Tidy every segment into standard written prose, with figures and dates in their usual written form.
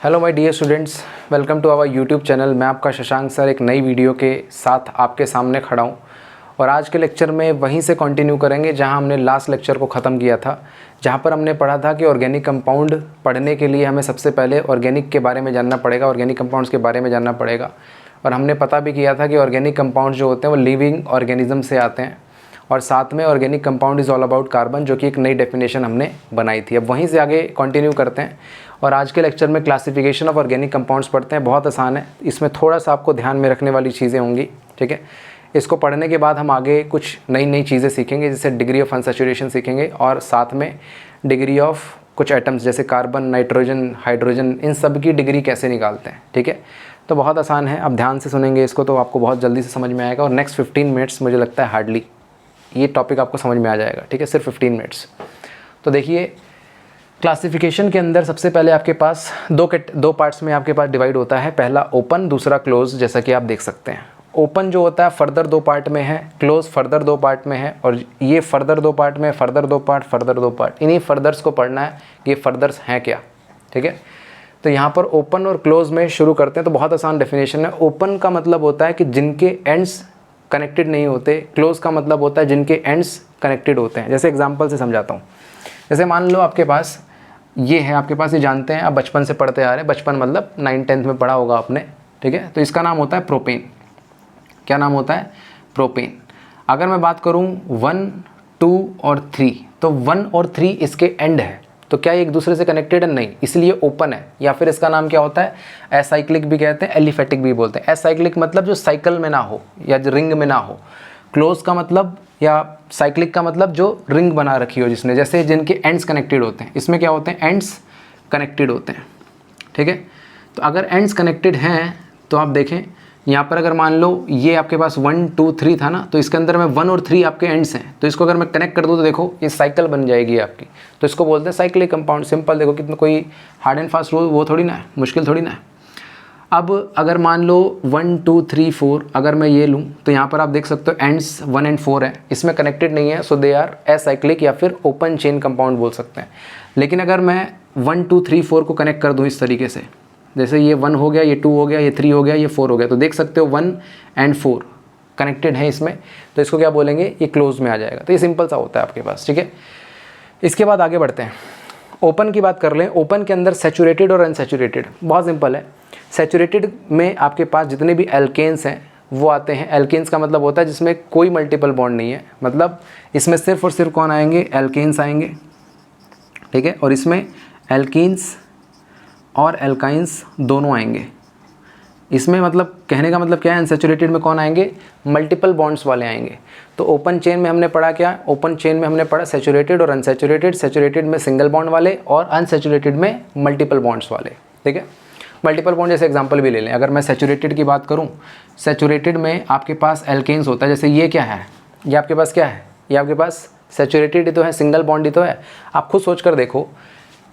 Hello my dear students, welcome to our YouTube channel. मैं आपका Shashank sir एक नई वीडियो के साथ आपके सामने खड़ा हूँ और आज के लेक्चर में वहीं से कंटिन्यू करेंगे जहां हमने लास्ट लेक्चर को ख़त्म किया था, जहां पर हमने पढ़ा था कि ऑर्गेनिक कंपाउंड पढ़ने के लिए हमें सबसे पहले ऑर्गेनिक के बारे में जानना पड़ेगा, ऑर्गेनिक कंपाउंड्स के बारे में जानना पड़ेगा। और हमने पता भी किया था कि ऑर्गेनिक कंपाउंड जो होते हैं वो लिविंग ऑर्गेनिज्म से आते हैं और साथ में organic compound is all about carbon, जो कि एक नई डेफिनेशन हमने बनाई थी। अब वहीं से आगे कंटिन्यू करते हैं और आज के लेक्चर में क्लासिफिकेशन ऑफ ऑर्गेनिक कंपाउंड्स पढ़ते हैं। बहुत आसान है, इसमें थोड़ा सा आपको ध्यान में रखने वाली चीज़ें होंगी, ठीक है। इसको पढ़ने के बाद हम आगे कुछ नई नई चीज़ें सीखेंगे, जैसे डिग्री ऑफ अनसैचुरेशन सीखेंगे और साथ में डिग्री ऑफ कुछ एटम्स जैसे कार्बन, नाइट्रोजन, हाइड्रोजन, इन सब की डिग्री कैसे निकालते हैं, ठीक है। तो बहुत आसान है, अब ध्यान से सुनेंगे इसको तो आपको बहुत जल्दी से समझ में आएगा और नेक्स्ट 15 मिनट्स मुझे लगता है हार्डली ये टॉपिक आपको समझ में आ जाएगा, ठीक है, सिर्फ 15 मिनट्स। तो देखिए, क्लासिफिकेशन के अंदर सबसे पहले आपके पास दो पार्ट्स में आपके पास डिवाइड होता है। पहला ओपन, दूसरा क्लोज, जैसा कि आप देख सकते हैं। ओपन जो होता है फर्दर 2 पार्ट में है, क्लोज फर्दर 2 पार्ट में है और ये फर्दर 2 पार्ट में, फर्दर 2 पार्ट, फर्दर 2 पार्ट। इन्हीं फर्दर्स को पढ़ना है कि ये फर्दर्स हैं क्या, ठीक है। तो यहाँ पर ओपन और क्लोज में शुरू करते हैं। तो बहुत आसान डेफिनेशन है। ओपन का मतलब होता है कि जिनके एंड्स कनेक्टेड नहीं होते। क्लोज का मतलब होता है जिनके एंड्स कनेक्टेड होते हैं। जैसे एग्जांपल से समझाता हूँ। जैसे मान लो आपके पास ये है, आपके पास ये जानते हैं, आप बचपन से पढ़ते आ रहे हैं, बचपन मतलब 9th-10th में पढ़ा होगा आपने, ठीक है। तो इसका नाम होता है प्रोपेन। क्या नाम होता है? प्रोपेन। अगर मैं बात करूँ 1, 2 और 3, तो 1 और 3 इसके एंड है, तो क्या एक दूसरे से कनेक्टेड है? नहीं, इसलिए ओपन है। या फिर इसका नाम क्या होता है? एसाइक्लिक भी कहते हैं, एलिफेटिक भी बोलते हैं। एसाइक्लिक मतलब जो साइकिल में ना हो या जो रिंग में ना हो। क्लोज का मतलब या साइक्लिक का मतलब जो रिंग बना रखी हो जिसने, जैसे जिनके एंड्स कनेक्टेड होते हैं। इसमें क्या होते हैं? एंड्स कनेक्टेड होते हैं, ठीक है। तो अगर एंड्स कनेक्टेड हैं तो आप देखें यहाँ पर, अगर मान लो ये आपके पास 1, 2, 3 था ना, तो इसके अंदर में 1 और 3 आपके एंड्स हैं। तो इसको अगर मैं कनेक्ट कर दूँ तो देखो ये साइकिल बन जाएगी आपकी। तो इसको बोलते हैं साइक्लिक कंपाउंड। सिंपल, देखो कितना कोई हार्ड एंड फास्ट रूल वो थोड़ी ना है, मुश्किल थोड़ी ना है। अब अगर मान लो 1, 2, 3, 4 अगर मैं ये लूँ तो यहाँ पर आप देख सकते हो एंड्स 1 और 4 है, इसमें कनेक्टेड नहीं है, सो दे आर एसाइक्लिक या फिर ओपन चेन कंपाउंड बोल सकते हैं। लेकिन अगर मैं 1, 2, 3, 4 को कनेक्ट कर दूँ इस तरीके से, जैसे ये 1 हो गया, ये 2 हो गया, ये 3 हो गया, ये 4 हो गया, तो देख सकते हो 1 और 4 कनेक्टेड है इसमें, तो इसको क्या बोलेंगे? ये क्लोज में आ जाएगा। तो ये सिंपल सा होता है आपके पास, ठीक है। इसके बाद आगे बढ़ते हैं, ओपन की बात कर लें। ओपन के अंदर सैचुरेटेड और अनसैचुरेटेड, बहुत सिंपल है। सैचुरेटेड में आपके पास जितने भी एल्केन्स हैं वो आते हैं। एल्केन्स का मतलब होता है जिसमें कोई मल्टीपल बॉन्ड नहीं है, मतलब इसमें सिर्फ और सिर्फ कौन आएंगे? एल्केन्स आएंगे, ठीक है। और इसमें एल्कीन्स और एल्काइंस दोनों आएंगे। इसमें मतलब कहने का मतलब क्या है? अनसैचुरेटेड में कौन आएंगे? मल्टीपल बॉन्ड्स वाले आएंगे। तो ओपन चेन में हमने पढ़ा क्या? ओपन चेन में हमने पढ़ा सैचुरेटेड और अनसैचुरेटेड। सैचुरेटेड में सिंगल बॉन्ड वाले और अनसैचुरेटेड में मल्टीपल बॉन्ड्स वाले, ठीक है। मल्टीपल बॉन्ड जैसे एग्जांपल भी ले लें। अगर मैं सैचुरेटेड की बात करूं, सैचुरेटेड में आपके पास एल्केन्स होता है। जैसे ये क्या है? ये आपके पास क्या है? ये आपके पास सैचुरेटेड ही तो है, सिंगल बॉन्ड ही तो है। आप खुद सोच कर देखो,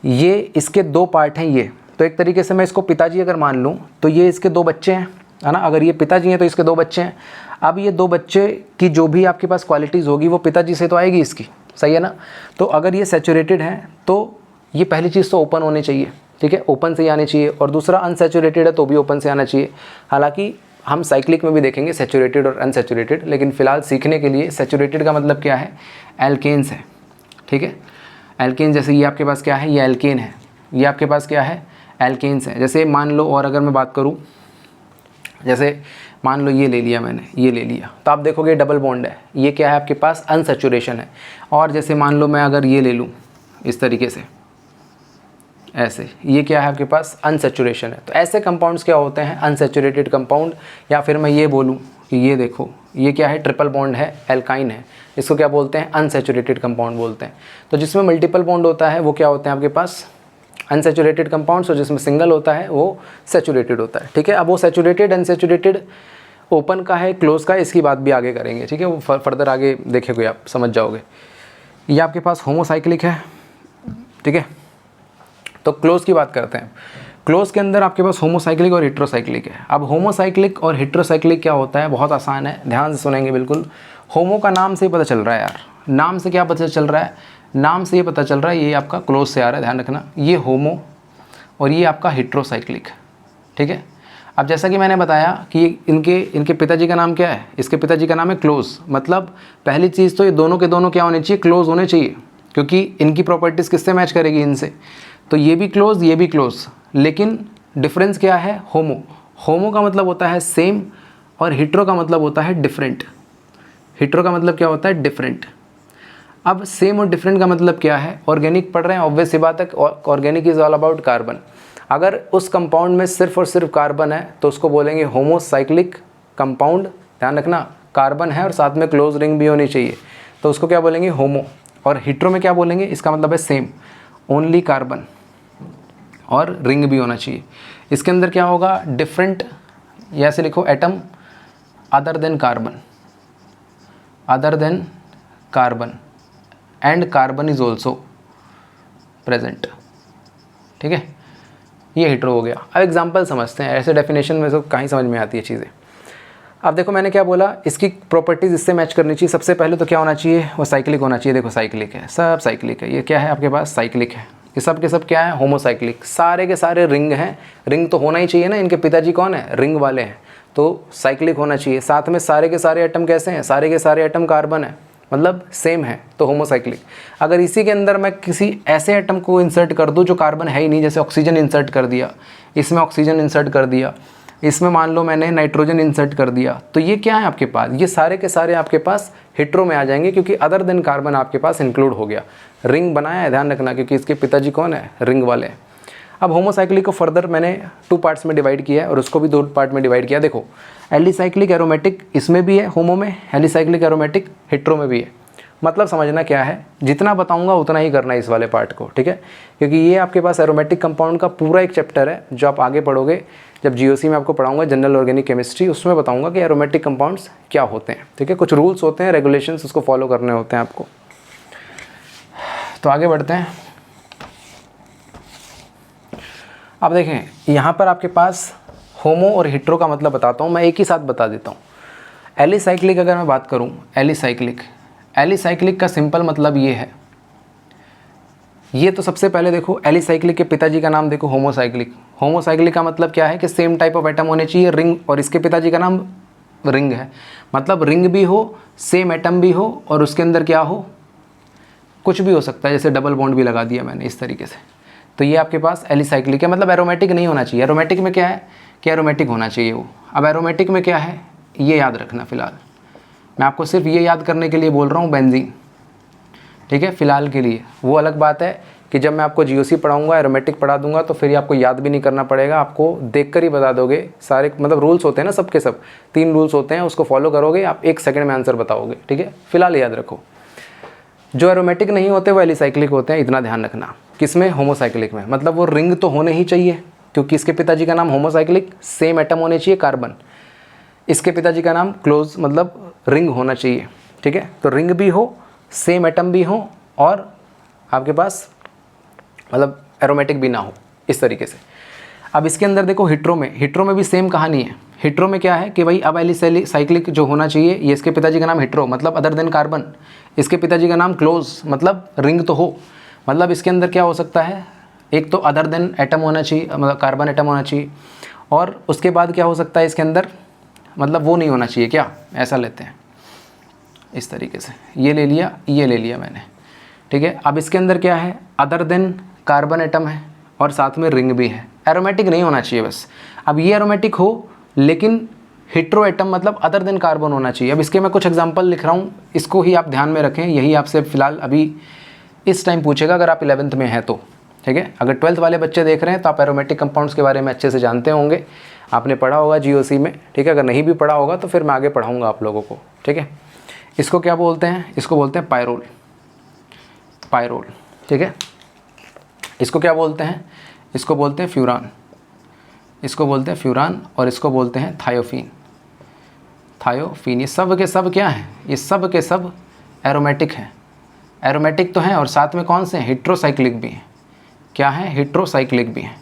ये इसके 2 पार्ट हैं ये, तो एक तरीके से मैं इसको पिताजी अगर मान लूँ तो ये इसके 2 बच्चे हैं, है ना। अगर ये पिताजी हैं तो इसके 2 बच्चे हैं। अब ये 2 बच्चे की जो भी आपके पास क्वालिटीज़ होगी वो पिताजी से तो आएगी इसकी, सही है ना। तो अगर ये सैचुरेटेड है तो ये पहली चीज़ तो ओपन होनी चाहिए, ठीक है, ओपन से ही आनी चाहिए। और दूसरा अनसैचुरेटेड है तो भी ओपन से आना चाहिए। हालांकि हम साइक्लिक में भी देखेंगे सैचुरेटेड और अनसैचुरेटेड, लेकिन फ़िलहाल सीखने के लिए सैचुरेटेड का मतलब क्या है? एल्केन्स है, ठीक है। एल्केन, जैसे ये आपके पास क्या है? ये एल्केन है। ये आपके पास क्या है? एल्केन्स है। जैसे मान लो, और अगर मैं बात करूं, जैसे मान लो ये ले लिया मैंने, ये ले लिया, तो आप देखोगे डबल बॉन्ड है। ये क्या है? आपके पास अनसैचुरेशन है। और जैसे मान लो मैं अगर ये ले लूँ इस तरीके से, ऐसे, ये क्या है? आपके पास अनसैचुरेशन है। तो ऐसे कंपाउंड्स क्या होते हैं? Unsaturated compound. या फिर मैं ये बोलूँ कि ये देखो, ये क्या है? ट्रिपल बॉन्ड है, एल्काइन है। इसको क्या बोलते हैं? अनसैचुरेटेड कंपाउंड बोलते हैं। तो जिसमें मल्टीपल बॉन्ड होता है वो क्या होते हैं आपके पास? Unsaturated compounds. और जिसमें सिंगल होता है वो सैचुरेटेड होता है, ठीक है। अब वो सैचुरेटेड, अनसैचुरेटेड, ओपन का है, क्लोज का है, इसकी बात भी आगे करेंगे, ठीक है। वो फर्दर आगे देखेंगे, आप समझ जाओगे। ये आपके पास होमोसाइक्लिक है, ठीक है। तो क्लोज की बात करते हैं। क्लोज के अंदर आपके पास होमोसाइक्लिक और हेट्रोसाइक्लिक है। अब होमोसाइक्लिक और हेट्रोसाइक्लिक क्या होता है? बहुत आसान है, ध्यान से सुनेंगे बिल्कुल। होमो का नाम से ही पता चल रहा है यार, नाम से क्या पता चल रहा है? नाम से ये पता चल रहा है ये आपका क्लोज से आ रहा है, ध्यान रखना। ये होमो और ये आपका हेट्रोसाइक्लिक, ठीक है। अब जैसा कि मैंने बताया कि इनके पिताजी का नाम क्या है, इसके पिताजी का नाम है क्लोज, मतलब पहली चीज़ तो ये दोनों के दोनों क्या होने चाहिए, क्लोज होने चाहिए, क्योंकि इनकी प्रॉपर्टीज़ किससे मैच करेगी, इनसे। तो ये भी क्लोज, ये भी क्लोज, लेकिन डिफरेंस क्या है, होमो। होमो का मतलब होता है सेम और हेट्रो का मतलब होता है डिफरेंट। हेट्रो का मतलब क्या होता है, डिफरेंट। अब सेम और डिफरेंट का मतलब क्या है, ऑर्गेनिक पढ़ रहे हैं, ऑब्वियस सी बात है, organic is all about carbon. अगर उस कंपाउंड में सिर्फ और सिर्फ कार्बन है तो उसको बोलेंगे होमोसाइक्लिक कंपाउंड। ध्यान रखना, कार्बन है और साथ में क्लोज रिंग भी होनी चाहिए, तो उसको क्या बोलेंगे, होमो। और हेट्रो में क्या बोलेंगे, इसका मतलब है सेम, ओनली कार्बन और रिंग भी होना चाहिए। इसके अंदर क्या होगा, डिफरेंट, या ऐसे लिखो atom other than carbon, other than carbon, and carbon is also present, ठीक है। ये हेट्रो हो गया। अब एग्जांपल समझते हैं, ऐसे डेफिनेशन में तो कहीं समझ में आती है चीज़ें। अब देखो मैंने क्या बोला, इसकी प्रॉपर्टीज़ इससे मैच करनी चाहिए। सबसे पहले तो क्या होना चाहिए, वो साइक्लिक होना चाहिए। देखो साइक्लिक है, सब साइक्लिक है। ये क्या है आपके पास, साइक्लिक है। ये सब के सब क्या है, होमोसाइक्लिक। सारे के सारे रिंग हैं, रिंग तो होना ही चाहिए ना, इनके पिताजी कौन है, रिंग वाले हैं, तो साइक्लिक होना चाहिए। साथ में सारे के सारे एटम कैसे हैं, सारे के सारे एटम कार्बन है, मतलब सेम है, तो होमोसाइक्लिक। अगर इसी के अंदर मैं किसी ऐसे एटम को इंसर्ट कर दूं जो कार्बन है ही नहीं, जैसे ऑक्सीजन इंसर्ट कर दिया, इसमें ऑक्सीजन इंसर्ट कर दिया, इसमें मान लो मैंने नाइट्रोजन इंसर्ट कर दिया, तो ये क्या है आपके पास, ये सारे के सारे आपके पास हेट्रो में आ जाएंगे, क्योंकि अदर देन कार्बन आपके पास इंक्लूड हो गया। रिंग बनाया है, ध्यान रखना, क्योंकि इसके पिताजी कौन है, रिंग वाले हैं। अब होमोसाइक्लिक को फर्दर मैंने 2 पार्ट्स में डिवाइड किया है और उसको भी 2 पार्ट में डिवाइड किया। देखो एलिसाइक्लिक एरोमेटिक इसमें भी है, होमो में, एलिसाइक्लिक एरोमेटिक हेट्रो में भी है। मतलब समझना क्या है, जितना बताऊंगा उतना ही करना है इस वाले पार्ट को, ठीक है। क्योंकि ये आपके पास एरोमेटिक कंपाउंड का पूरा एक चैप्टर है जो आप आगे पढ़ोगे, जब जीओसी में आपको पढ़ाऊंगा जनरल ऑर्गेनिक केमिस्ट्री, उसमें बताऊंगा कि एरोमेटिक कंपाउंड्स क्या होते हैं, ठीक है। कुछ रूल्स होते हैं, रेगुलेशंस, उसको फॉलो करने होते हैं आपको। तो आगे बढ़ते हैं। अब देखें यहाँ पर आपके पास होमो और हेट्रो का मतलब बताता हूँ, मैं एक ही साथ बता देता हूँ। एलिसाइक्लिक अगर मैं बात करूँ, एलिसाइक्लिक का सिंपल मतलब ये है, ये तो सबसे पहले देखो एलिसाइक्लिक के पिताजी का नाम देखो, होमोसाइक्लिक। होमोसाइक्लिक का मतलब क्या है कि सेम टाइप ऑफ एटम होने चाहिए, रिंग, और इसके पिताजी का नाम रिंग है, मतलब रिंग भी हो, सेम एटम भी हो, और उसके अंदर क्या हो, कुछ भी हो सकता है, जैसे डबल बॉन्ड भी लगा दिया मैंने इस तरीके से। तो ये आपके पास एलिसाइक्लिक है, मतलब एरोमेटिक नहीं होना चाहिए। एरोमेटिक में क्या है कि एरोमेटिक होना चाहिए वो। अब एरोमेटिक में क्या है ये याद रखना, फ़िलहाल मैं आपको सिर्फ ये याद करने के लिए बोल रहा हूँ, बेंजीन, ठीक है, फ़िलहाल के लिए। वो अलग बात है कि जब मैं आपको जीओसी पढ़ाऊंगा, एरोमेटिक पढ़ा दूंगा, तो फिर आपको याद भी नहीं करना पड़ेगा, आपको देखकर ही बता दोगे सारे, मतलब रूल्स होते हैं ना सबके सब, 3 रूल्स होते हैं, उसको फॉलो करोगे आप 1 सेकंड में आंसर बताओगे, ठीक है। फिलहाल याद रखो, जो एरोमेटिक नहीं होते वो एलिसाइक्लिक होते हैं, इतना ध्यान रखना। किसमें, होमोसाइक्लिक में, मतलब वो रिंग तो होने ही चाहिए, क्योंकि इसके पिताजी का नाम होमोसाइक्लिक, सेम एटम होने चाहिए कार्बन। इसके पिताजी का नाम क्लोज, मतलब रिंग होना चाहिए, ठीक है। तो रिंग भी हो, सेम एटम भी हो, और आपके पास मतलब एरोमेटिक भी ना हो, इस तरीके से। अब इसके अंदर देखो हेट्रो में भी सेम कहानी है। हेट्रो में क्या है कि भाई अब एलिसाइक्लिक जो होना चाहिए, ये इसके पिताजी का नाम हेट्रो, मतलब अदर देन कार्बन। इसके पिताजी का नाम क्लोज, मतलब रिंग तो हो, मतलब इसके अंदर क्या हो सकता है, एक तो अदर देन एटम होना चाहिए, मतलब कार्बन एटम होना चाहिए, और उसके बाद क्या हो सकता है इसके अंदर, मतलब वो नहीं होना चाहिए क्या, ऐसा लेते हैं इस तरीके से, ये ले लिया मैंने, ठीक है। अब इसके अंदर क्या है, अदर देन कार्बन एटम है और साथ में रिंग भी है। एरोमेटिक नहीं होना चाहिए बस। अब ये एरोमेटिक हो, लेकिन हेट्रो एटम मतलब अदर देन कार्बन होना चाहिए। अब इसके मैं कुछ एग्जांपल लिख रहा हूँ, इसको ही आप ध्यान में रखें, यही आपसे फ़िलहाल अभी इस टाइम पूछेगा अगर आप 11th में हैं तो, ठीक है। अगर 12th वाले बच्चे देख रहे हैं तो आप एरोमेटिक कंपाउंड्स के बारे में अच्छे से जानते होंगे, आपने पढ़ा होगा जीओसी में, ठीक है। अगर नहीं भी पढ़ा होगा तो फिर मैं आगे पढ़ाऊँगा आप लोगों को, ठीक है। इसको क्या बोलते हैं, इसको बोलते हैं पायरोल, ठीक है। इसको क्या बोलते हैं, इसको बोलते हैं फ्यूरान, इसको बोलते हैं फ्यूरान, और इसको बोलते हैं थायोफीन। ये सब के सब क्या हैं, ये सब के सब एरोमेटिक हैं, एरोमेटिक तो हैं, और साथ में कौन से हैं, हेट्रोसाइक्लिक भी हैं। क्या है, हेट्रोसाइक्लिक भी हैं,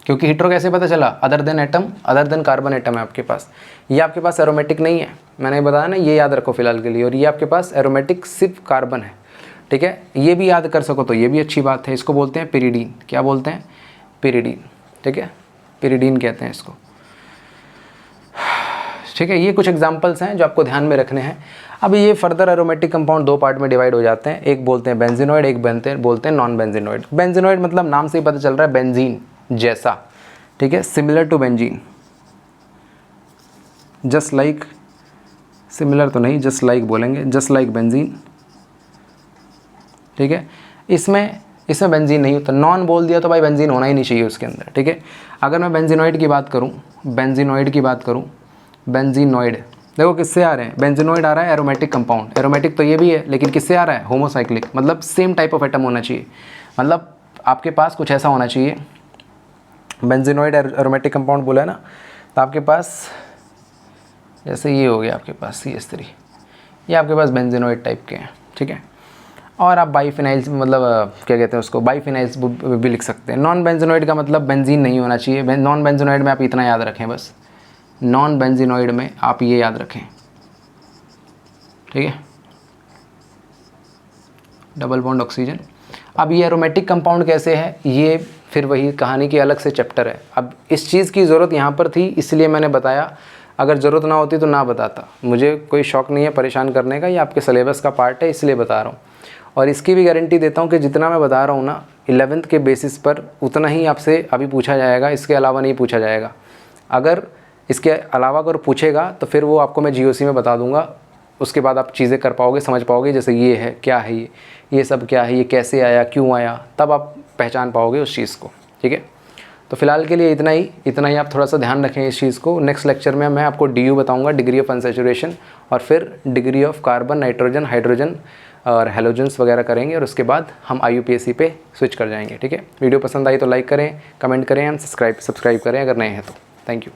क्योंकि हेट्रो कैसे पता चला, other than atom, other than carbon atom है आपके पास। ये आपके पास एरोमेटिक नहीं है, मैंने बताया ना, ये याद रखो फिलहाल के लिए। और ये आपके पास एरोमेटिक सिर्फ कार्बन है, ठीक है। ये भी याद कर सको तो ये भी अच्छी बात है। इसको बोलते हैं पिरिडीन, क्या बोलते हैं, पिरिडीन, ठीक है, पिरिडीन कहते हैं इसको, ठीक है। ये कुछ एग्जांपल्स हैं जो आपको ध्यान में रखने हैं। अब ये फर्दर एरोमेटिक कंपाउंड दो पार्ट में डिवाइड हो जाते हैं, एक बोलते हैं बेंजीनोइड, एक बोलते हैं नॉन बेंजीनोइड। बेंजीनोइड मतलब नाम से ही पता चल रहा है बेंजीन जैसा, ठीक है, similar to benzene, just like, similar तो नहीं, जस्ट लाइक बोलेंगे, जस्ट लाइक बेंजीन, ठीक है। इसमें बेंजीन नहीं होता, नॉन बोल दिया तो भाई बेंजीन होना ही नहीं चाहिए उसके अंदर, ठीक है। अगर मैं बेंजीनोइड की बात करूँ, बेंजीनोइड देखो किससे आ रहे हैं, बेंजीनोइड आ रहा है एरोमेटिक कंपाउंड, एरोमेटिक तो ये भी है लेकिन किससे आ रहा है, होमोसाइक्लिक, मतलब सेम टाइप ऑफ एटम होना चाहिए, मतलब आपके पास कुछ ऐसा होना चाहिए। बेंजीनोइड एरोमेटिक कंपाउंड बोला है ना, तो आपके पास जैसे ये हो गया आपके पास CH3, ये आपके पास बेंजीनोइड टाइप के हैं, ठीक है। और आप बाईफिनाइल्स मतलब क्या कहते हैं उसको, बाईफिनाइल्स भी लिख सकते हैं। नॉन बेंजीनोइड का मतलब बेंजीन नहीं होना चाहिए। नॉन बेंजीनोइड में आप इतना याद रखें बस, नॉन बेंजीनोइड में आप ये याद रखें, ठीक है, डबल बॉन्ड ऑक्सीजन। अब ये एरोमेटिक कंपाउंड कैसे है, ये फिर वही कहानी की अलग से चैप्टर है। अब इस चीज़ की ज़रूरत यहाँ पर थी इसलिए मैंने बताया, अगर ज़रूरत ना होती तो ना बताता, मुझे कोई शौक़ नहीं है परेशान करने का, ये आपके सिलेबस का पार्ट है इसलिए बता रहा हूँ। और इसकी भी गारंटी देता हूँ कि जितना मैं बता रहा हूँ ना 11th के बेसिस पर उतना ही आपसे अभी पूछा जाएगा, इसके अलावा नहीं पूछा जाएगा। अगर इसके अलावा अगर पूछेगा तो फिर वो आपको मैं GOC में बता दूंगा, उसके बाद आप चीज़ें कर पाओगे, समझ पाओगे, जैसे ये है, क्या है ये सब क्या है, ये कैसे आया, क्यों आया, तब आप पहचान पाओगे उस चीज़ को, ठीक है। तो फिलहाल के लिए इतना ही आप थोड़ा सा ध्यान रखें इस चीज़ को। नेक्स्ट लेक्चर में मैं आपको DU बताऊंगा, डिग्री ऑफ अनसैचुरेशन, और फिर degree of carbon, nitrogen, hydrogen और हेलोजेंस वगैरह करेंगे, और उसके बाद हम IUPAC पे स्विच कर जाएंगे, ठीक है। वीडियो पसंद आई तो लाइक करें, कमेंट करें एंड सब्सक्राइब करें अगर नए हैं तो। Thank you.